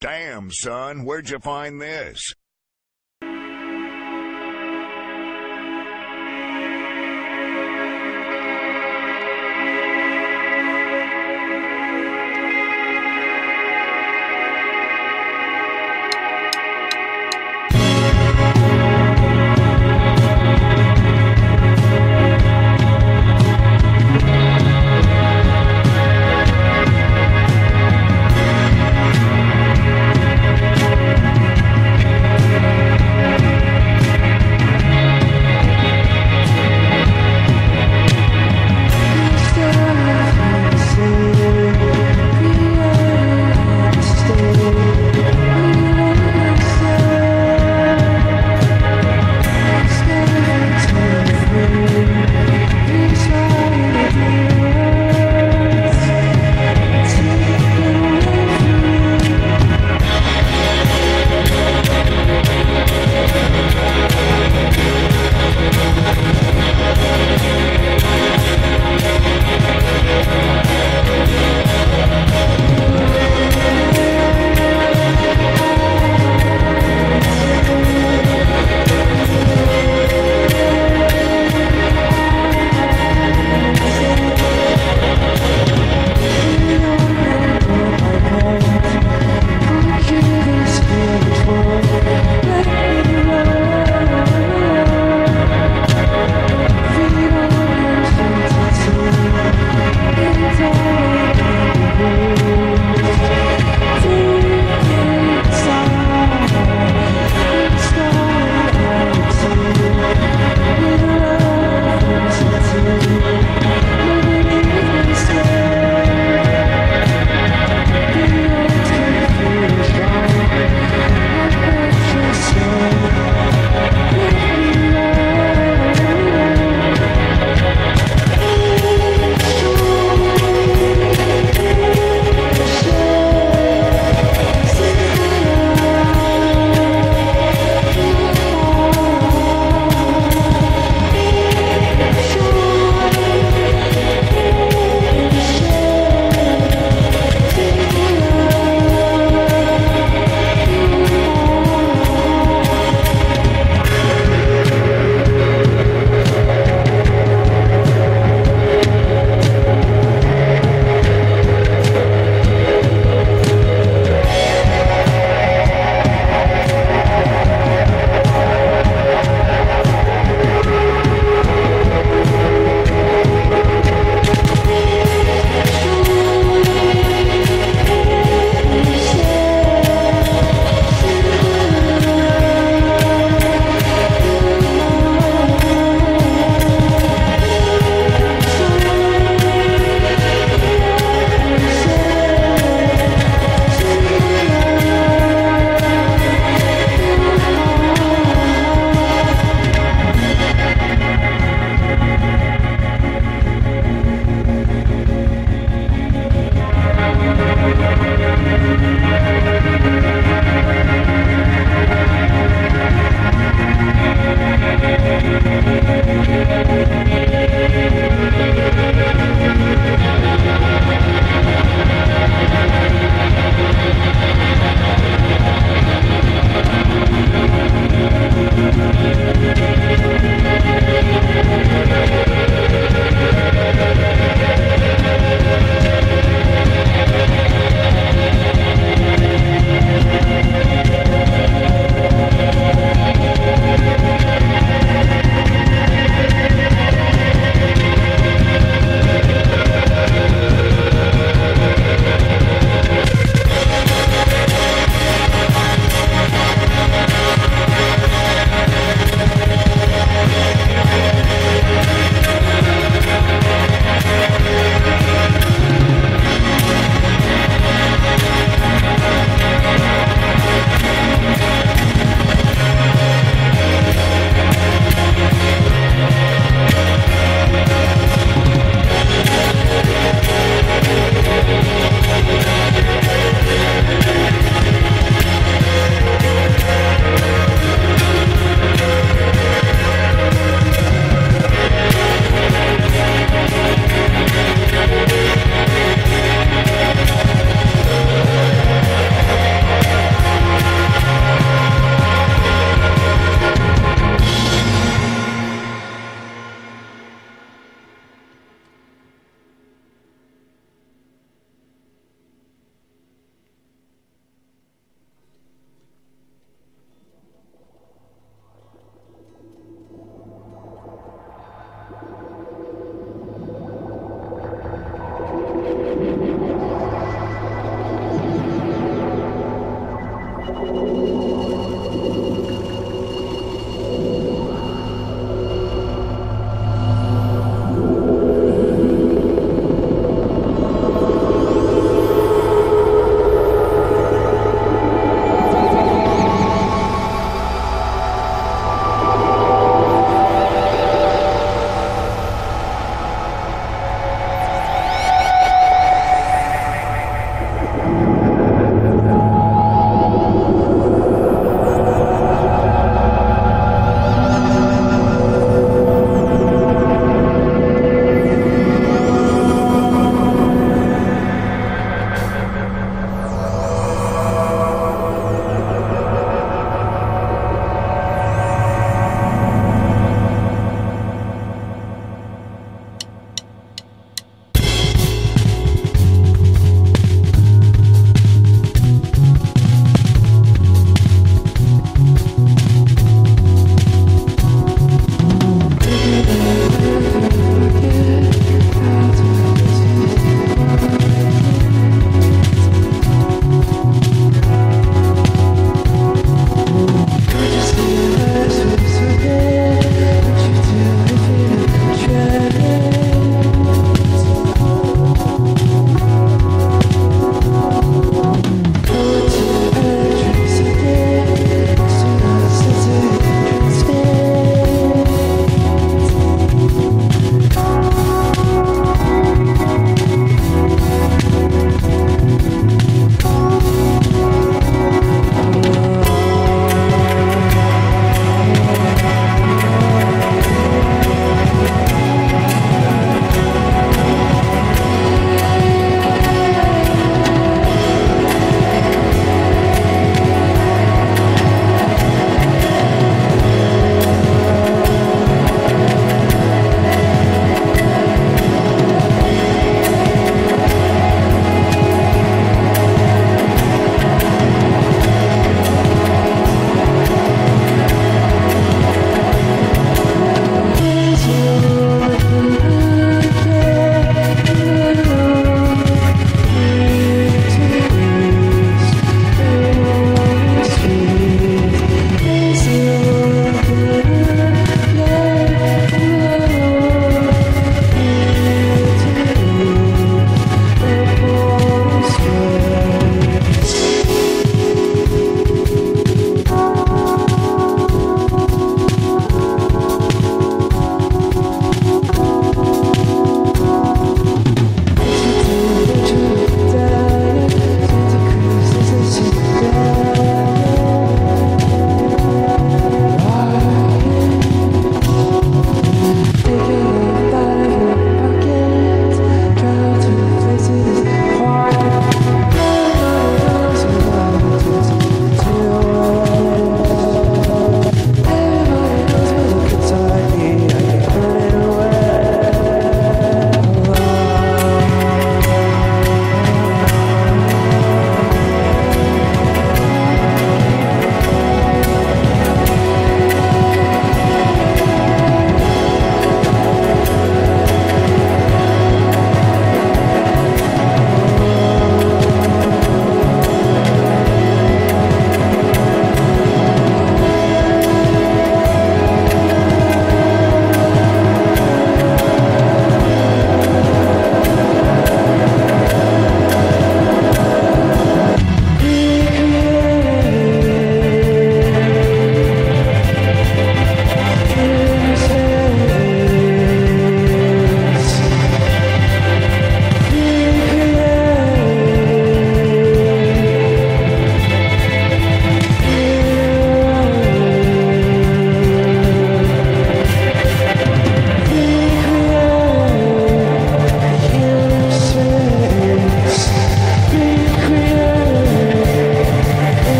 Damn, son, where'd you find this?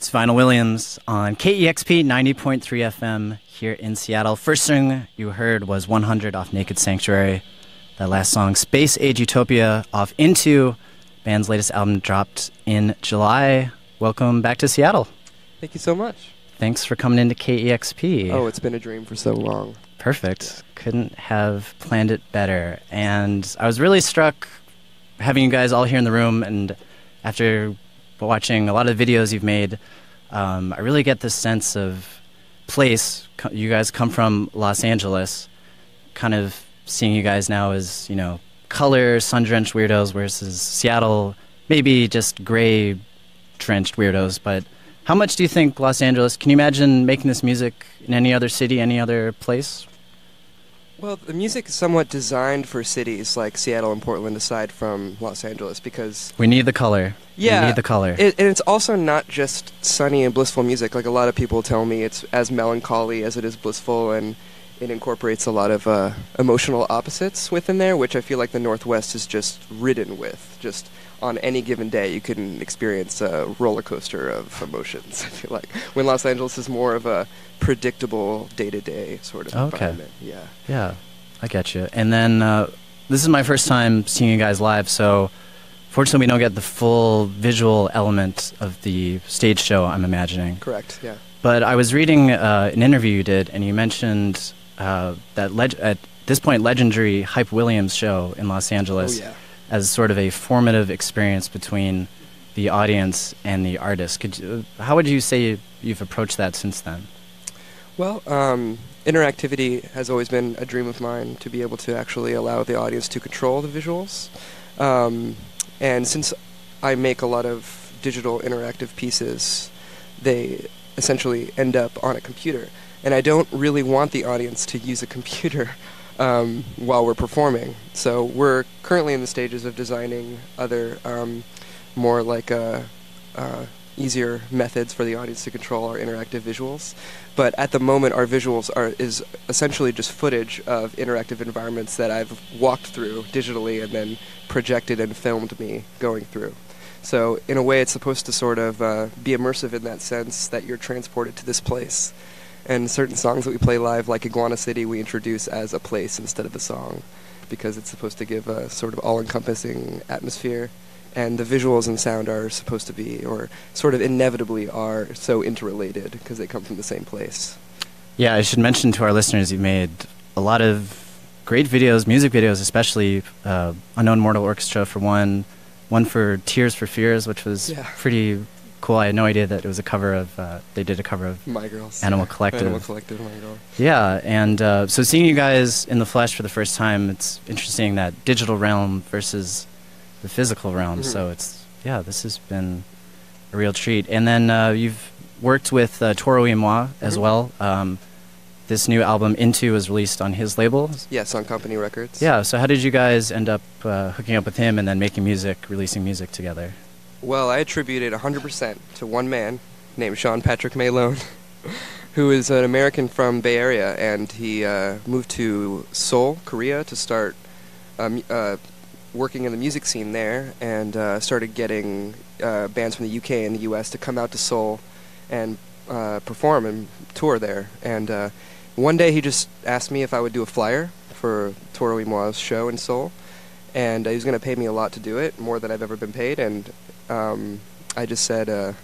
It's Vinyl Williams on KEXP 90.3 FM here in Seattle. First song you heard was 100 off Naked Sanctuary. That last song, Space Age Utopia, off Into. Band's latest album dropped in July. Welcome back to Seattle. Thank you so much. Thanks for coming into KEXP. Oh, it's been a dream for so long. Perfect. Couldn't have planned it better. And I was really struck having you guys all here in the room, and after watching a lot of videos you've made, I really get this sense of place. You guys come from Los Angeles, kind of seeing you guys now as, you know, color, sun-drenched weirdos versus Seattle, maybe just gray-drenched weirdos. But how much do you think Los Angeles, can you imagine making this music in any other city, any other place? Well, the music is somewhat designed for cities like Seattle and Portland, aside from Los Angeles, because we need the color. Yeah, we need the color. And it's also not just sunny and blissful music. Like, a lot of people tell me it's as melancholy as it is blissful, and it incorporates a lot of emotional opposites within there, which I feel like the Northwest is just ridden with. Just on any given day, you can experience a roller coaster of emotions. I feel like when Los Angeles is more of a predictable day-to-day sort of environment. Yeah, I get you. And then this is my first time seeing you guys live, so fortunately we don't get the full visual element of the stage show, I'm imagining. Correct, yeah. But I was reading an interview you did, and you mentioned that at this point legendary Hype Williams show in Los Angeles as sort of a formative experience between the audience and the artist. How would you say you've approached that since then? Well, interactivity has always been a dream of mine, to be able to actually allow the audience to control the visuals. And since I make a lot of digital interactive pieces, they essentially end up on a computer. And I don't really want the audience to use a computer while we're performing. So we're currently in the stages of designing other more like easier methods for the audience to control our interactive visuals. But at the moment, our visuals is essentially just footage of interactive environments that I've walked through digitally and then projected and filmed me going through. So in a way, it's supposed to sort of be immersive in that sense that you're transported to this place. And certain songs that we play live, like Iguana City, we introduce as a place instead of a song, because it's supposed to give a sort of all-encompassing atmosphere. And the visuals and sound are supposed to be, or sort of inevitably are, so interrelated because they come from the same place. Yeah, I should mention to our listeners, you've made a lot of great videos, music videos, especially Unknown Mortal Orchestra for one for Tears for Fears, which was pretty cool. I had no idea that it was a cover of, they did a cover of My Girls. Animal Collective. Animal Collective, My Girls. Yeah, and so seeing you guys in the flesh for the first time, it's interesting, that digital realm versus the physical realm. So it's, this has been a real treat. And then you've worked with Toro y Moi as well. This new album, Into, was released on his label. Yes, on Company Records. Yeah, so how did you guys end up hooking up with him and then making music, releasing music together? Well, I attribute it 100% to one man named Sean Patrick Malone, who is an American from Bay Area, and he moved to Seoul, Korea, to start working in the music scene there, and started getting bands from the UK and the US to come out to Seoul and perform and tour there. And one day he just asked me if I would do a flyer for Toro y Moi's show in Seoul, and he was going to pay me a lot to do it, more than I've ever been paid. And I just said,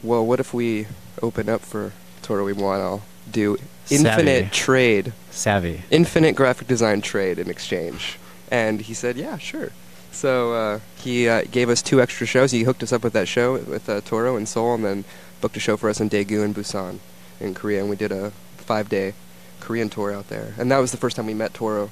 well, what if we open up for Toro y Moi and I'll do infinite trade. Savvy. Infinite graphic design trade in exchange. And he said, yeah, sure. So he gave us 2 extra shows. He hooked us up with that show with Toro in Seoul, and then booked a show for us in Daegu and Busan in Korea. And we did a 5-day Korean tour out there. And that was the first time we met Toro.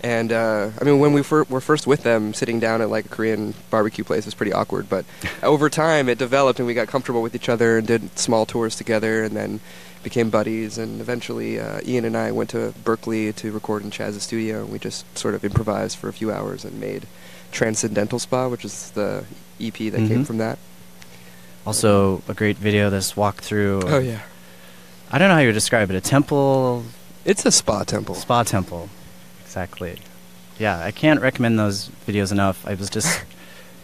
And I mean, when we were first with them, sitting down at like a Korean barbecue place was pretty awkward. But over time, it developed, and we got comfortable with each other and did small tours together, and then became buddies. And eventually, Ian and I went to Berkeley to record in Chaz's studio, and we just sort of improvised for a few hours and made Transcendental Spa, which is the EP that came from that. Also, a great video, this walkthrough. Oh, yeah. I don't know how you would describe it. A temple? It's a spa temple. Spa temple. Exactly. Yeah, I can't recommend those videos enough. I was just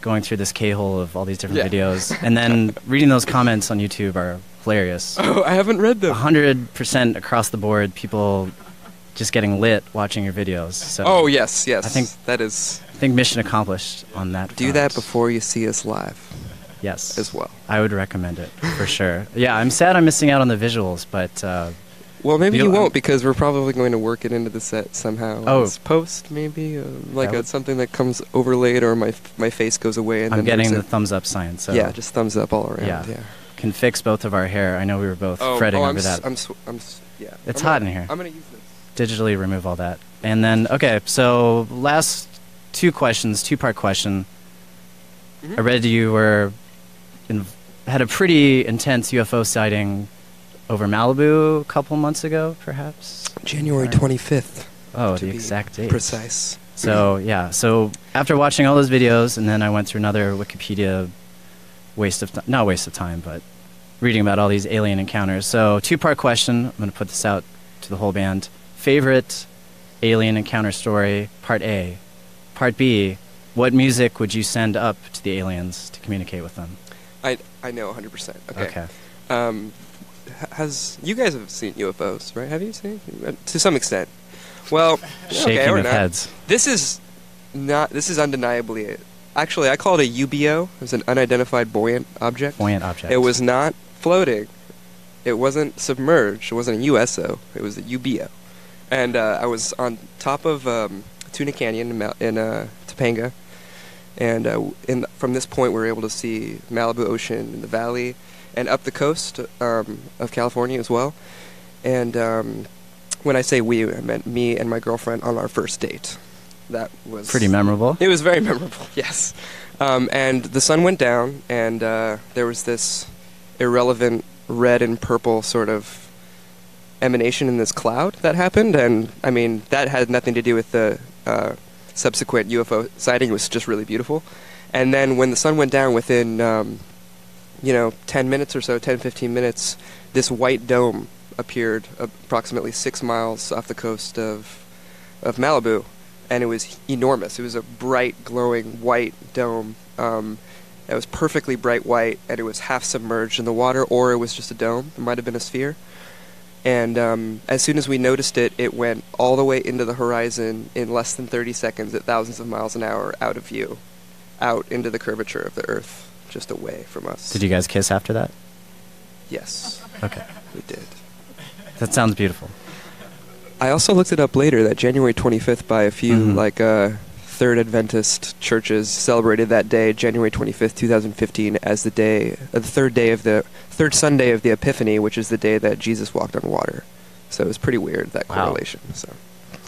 going through this K-hole of all these different Yeah. videos, and then reading those comments on YouTube are hilarious. Oh, I haven't read them. 100% across the board, people just getting lit watching your videos. So Oh, yes, yes. I think that is... I think mission accomplished on that Do front. that before you see us live Yes. as well. I would recommend it, for sure. Yeah, I'm sad I'm missing out on the visuals, but Well, maybe You- you won't, because we're probably going to work it into the set somehow. Oh. As post, maybe? Like That would- something that comes overlaid, or my face goes away. And I'm then getting the there's thumbs up sign. So yeah, just thumbs up all around. Yeah. Yeah. can fix both of our hair. I know we were both fretting over that. Yeah. It's I'm hot gonna- in here. I'm going to use this. Digitally remove all that. And then, okay, so last two-part question. Mhm. I read you were had a pretty intense UFO sighting over Malibu a couple months ago, perhaps? January Sorry. 25th. Oh, to the be exact date. Precise. So, yeah. So after watching all those videos, and then I went through another Wikipedia not waste of time, but reading about all these alien encounters. So, two-part question. I'm going to put this out to the whole band. Favorite alien encounter story, part A. Part B, what music would you send up to the aliens to communicate with them? I know 100%. Okay. Okay. You guys have seen UFOs, right? Have you seen? To some extent. Well, Shaking okay, or of not. heads. This is undeniably it. Actually, I call it a UBO. It was an unidentified buoyant object. Buoyant object. It was not floating. It wasn't submerged. It wasn't a USO. It was a UBO. And I was on top of Tuna Canyon in Topanga. And from this point, we were able to see Malibu Ocean in the valley and up the coast of California as well. And when I say we, I meant me and my girlfriend on our first date. That was pretty memorable. It was very memorable, yes. And the sun went down, and there was this irrelevant red and purple sort of emanation in this cloud that happened. And, I mean, that had nothing to do with the subsequent UFO sighting. It was just really beautiful. And then when the sun went down within, 10 minutes or so, 10, 15 minutes, this white dome appeared approximately 6 miles off the coast of Malibu. And it was enormous. It was a bright, glowing white dome. It was perfectly bright white, and it was half submerged in the water, or it was just a dome. It might have been a sphere. And as soon as we noticed it, it went all the way into the horizon in less than 30 seconds at thousands of miles an hour out of view, out into the curvature of the Earth, just away from us. Did you guys kiss after that? Yes, Okay. we did. That sounds beautiful. I also looked it up later that January 25th by a few Mhm. Third Adventist churches celebrated that day, January 25th, 2015, as the third Sunday of the Epiphany, which is the day that Jesus walked on water. So it was pretty weird, that Wow. correlation. So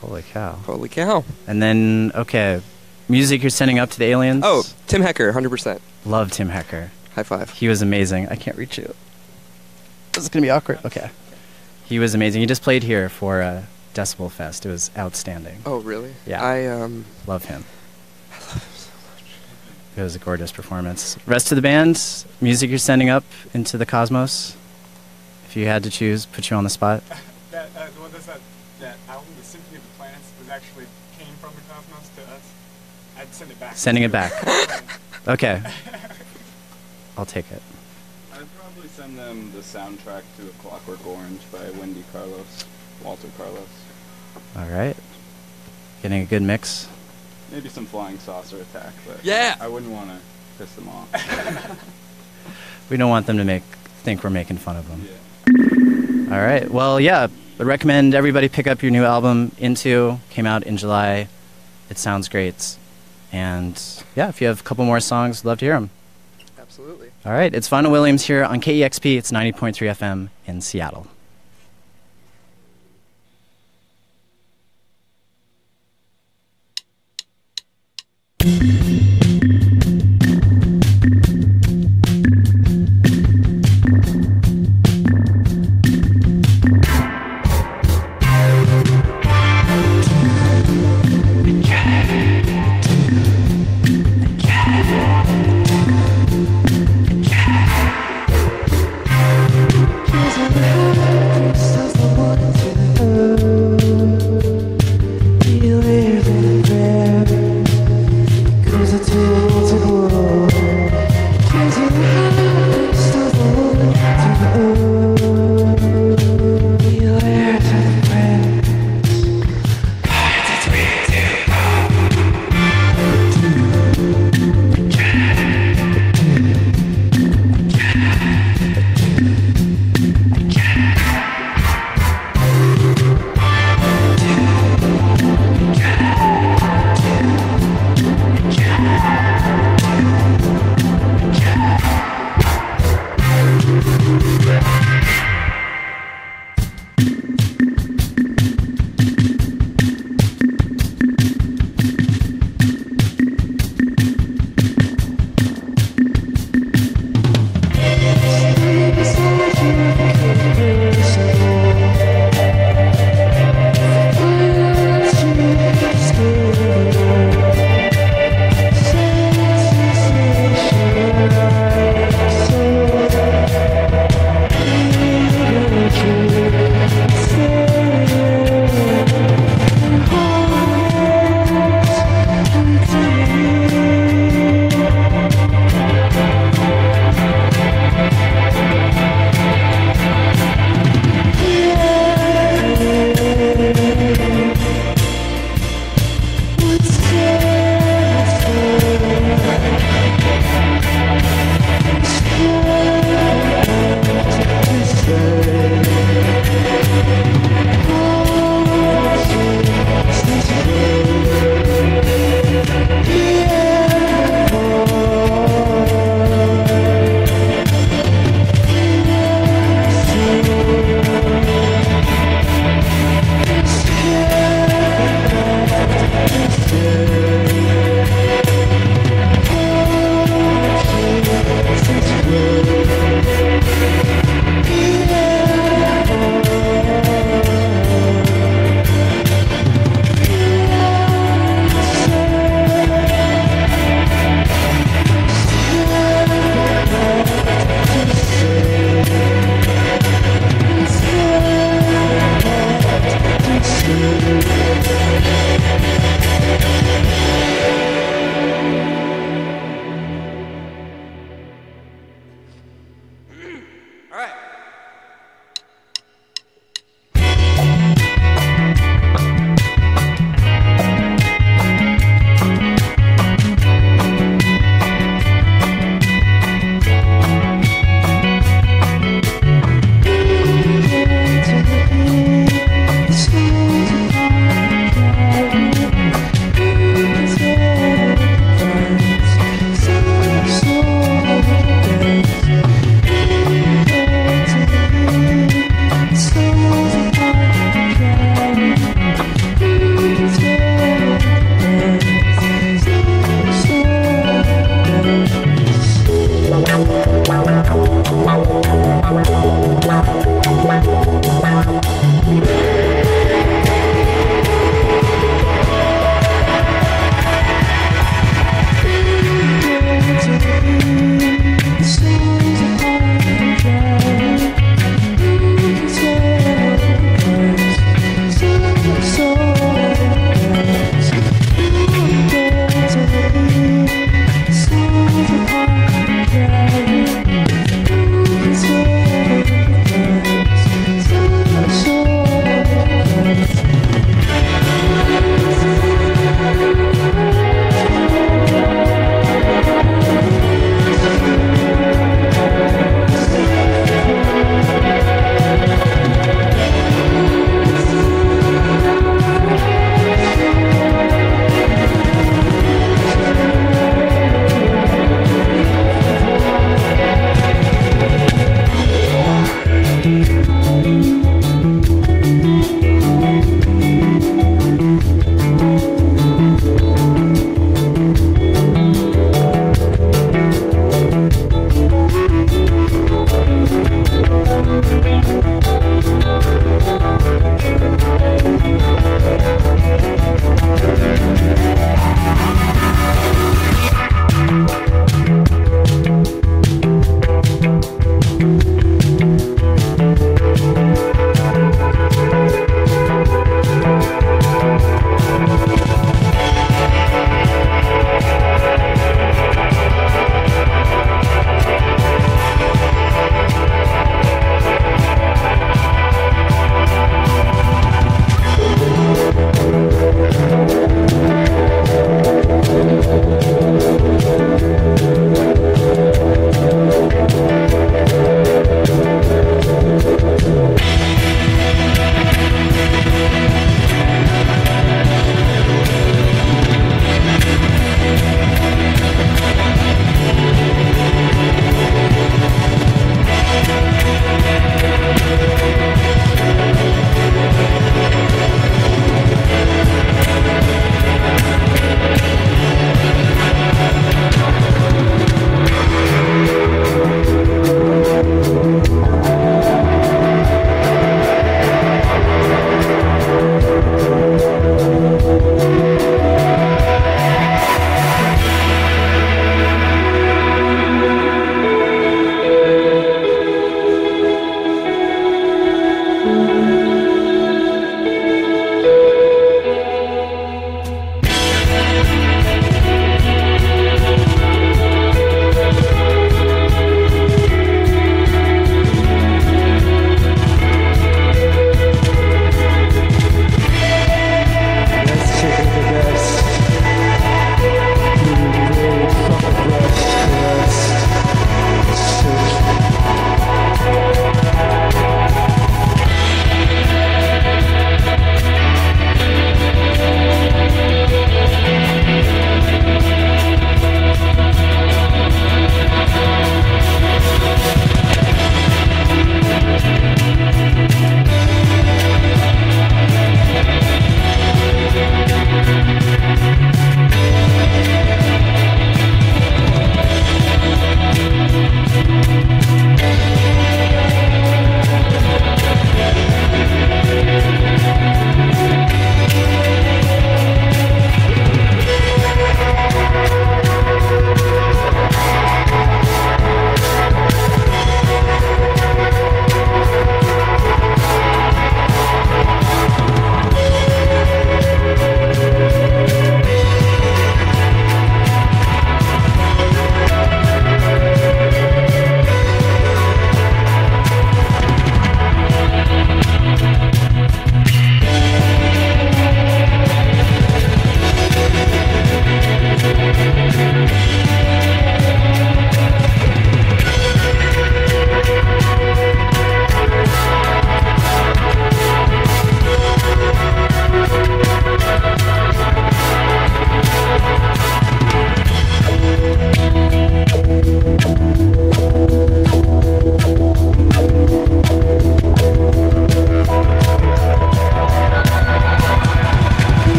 Holy cow. holy cow! And then, okay, music you're sending up to the aliens? Oh, Tim Hecker, 100%. Love Tim Hecker. High five. He was amazing. I can't reach you. This is going to be awkward. Okay. He was amazing. He just played here for Decibel Fest. It was outstanding. Oh, really? Yeah. Love him. I love him so much. It was a gorgeous performance. Rest of the band, music you're sending up into the cosmos? If you had to choose, put you on the spot. That album, The Symphony of the Planets, was actually came from the cosmos to us. I'd send it back. Sending it back. Okay. I'll take it. I'd probably send them the soundtrack to A Clockwork Orange by Walter Carlos. All right. Getting a good mix. Maybe some Flying Saucer Attack, but Yeah! I wouldn't want to piss them off. We don't want them to think we're making fun of them. Yeah. All right. Well, yeah. I recommend everybody pick up your new album, Into. Came out in July. It sounds great. And yeah, if you have a couple more songs, love to hear them. Absolutely. All right. It's Vonna Williams here on KEXP. It's 90.3 FM in Seattle. Here's what we have.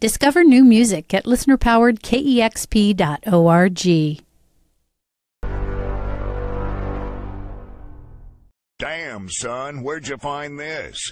Discover new music at listener-powered KEXP.org. Damn, son, where'd you find this?